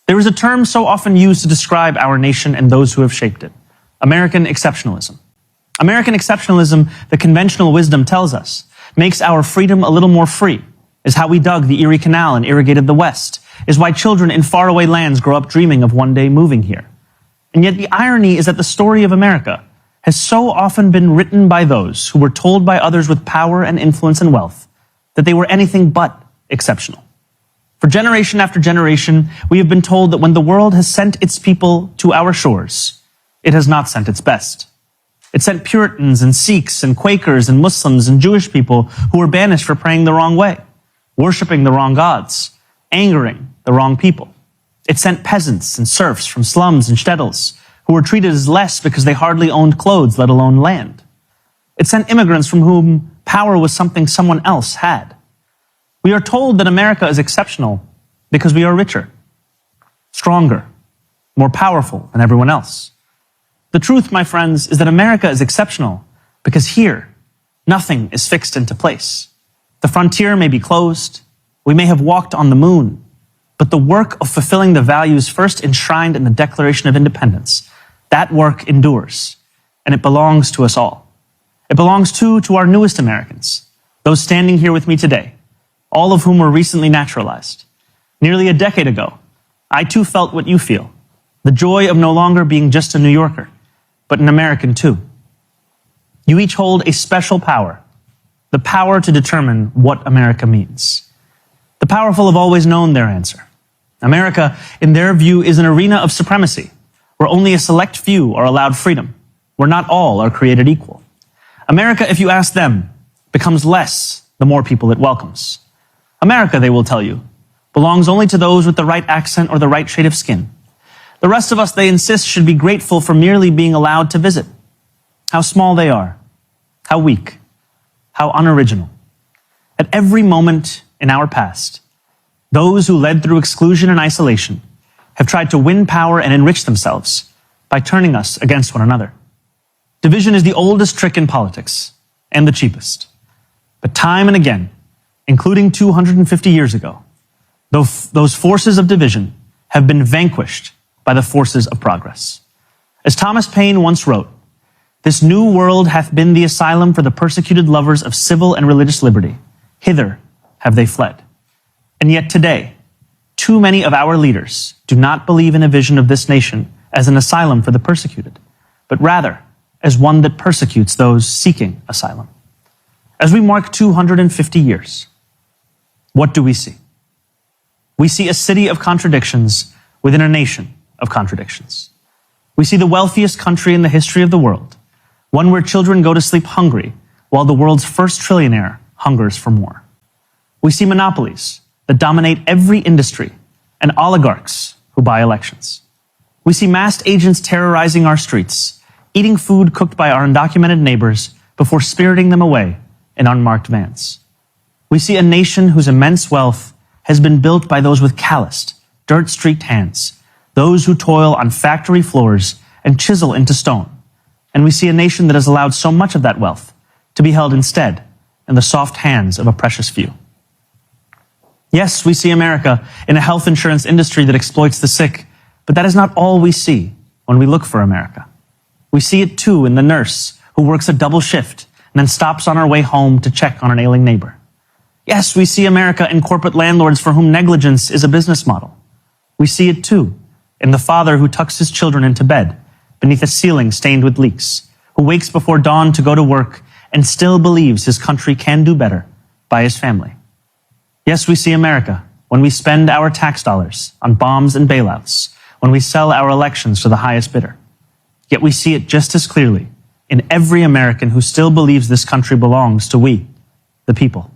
There is a term so often used to describe our nation and those who have shaped it: American exceptionalism. American exceptionalism, the conventional wisdom tells us, makes our freedom a little more free, is how we dug the Erie Canal and irrigated the West, is why children in faraway lands grow up dreaming of one day moving here. And yet the irony is that the story of America has so often been written by those who were told by others with power and influence and wealth that they were anything but exceptional. For generation after generation, we have been told that when the world has sent its people to our shores, it has not sent its best. It sent Puritans and Sikhs and Quakers and Muslims and Jewish people who were banished for praying the wrong way, worshiping the wrong gods, angering the wrong people. It sent peasants and serfs from slums and shtetls who were treated as less because they hardly owned clothes, let alone land. It sent immigrants from whom power was something someone else had. We are told that America is exceptional because we are richer, stronger, more powerful than everyone else. The truth, my friends, is that America is exceptional because here, nothing is fixed into place. The frontier may be closed, we may have walked on the moon, but the work of fulfilling the values first enshrined in the Declaration of Independence, that work endures, and it belongs to us all. It belongs too to our newest Americans, those standing here with me today, all of whom were recently naturalized. Nearly a decade ago, I too felt what you feel, the joy of no longer being just a New Yorker, but an American too. You each hold a special power, the power to determine what America means. The powerful have always known their answer. America, in their view, is an arena of supremacy, where only a select few are allowed freedom, where not all are created equal. America, if you ask them, becomes less the more people it welcomes. America, they will tell you, belongs only to those with the right accent or the right shade of skin. The rest of us, they insist, should be grateful for merely being allowed to visit. How small they are, how weak, how unoriginal. At every moment in our past, those who led through exclusion and isolation have tried to win power and enrich themselves by turning us against one another. Division is the oldest trick in politics and the cheapest. But time and again, including 250 years ago, those forces of division have been vanquished by the forces of progress. As Thomas Paine once wrote, "This new world hath been the asylum for the persecuted lovers of civil and religious liberty. Hither have they fled." And yet today, too many of our leaders do not believe in a vision of this nation as an asylum for the persecuted, but rather as one that persecutes those seeking asylum. As we mark 250 years, what do we see? We see a city of contradictions within a nation of contradictions. We see the wealthiest country in the history of the world, one where children go to sleep hungry while the world's first trillionaire hungers for more. We see monopolies that dominate every industry and oligarchs who buy elections. We see masked agents terrorizing our streets, eating food cooked by our undocumented neighbors before spiriting them away in unmarked vans. We see a nation whose immense wealth has been built by those with calloused, dirt-streaked hands, those who toil on factory floors and chisel into stone. And we see a nation that has allowed so much of that wealth to be held instead in the soft hands of a precious few. Yes, we see America in a health insurance industry that exploits the sick, but that is not all we see when we look for America. We see it too in the nurse who works a double shift and then stops on her way home to check on an ailing neighbor. Yes, we see America in corporate landlords for whom negligence is a business model. We see it too in the father who tucks his children into bed beneath a ceiling stained with leaks, who wakes before dawn to go to work and still believes his country can do better by his family. Yes, we see America when we spend our tax dollars on bombs and bailouts, when we sell our elections to the highest bidder. Yet we see it just as clearly in every American who still believes this country belongs to we, the people.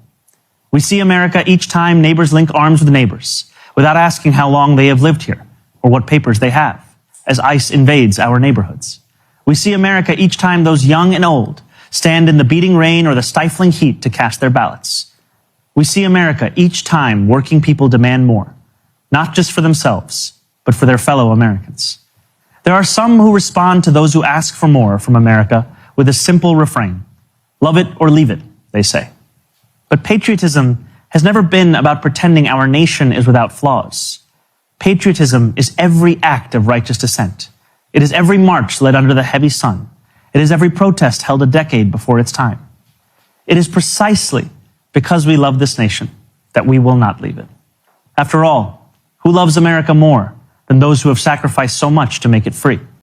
We see America each time neighbors link arms with neighbors, without asking how long they have lived here or what papers they have, as ICE invades our neighborhoods. We see America each time those young and old stand in the beating rain or the stifling heat to cast their ballots. We see America each time working people demand more, not just for themselves, but for their fellow Americans. There are some who respond to those who ask for more from America with a simple refrain. Love it or leave it, they say. But patriotism has never been about pretending our nation is without flaws. Patriotism is every act of righteous dissent. It is every march led under the heavy sun. It is every protest held a decade before its time. It is precisely because we love this nation that we will not leave it. After all, who loves America more than those who have sacrificed so much to make it free?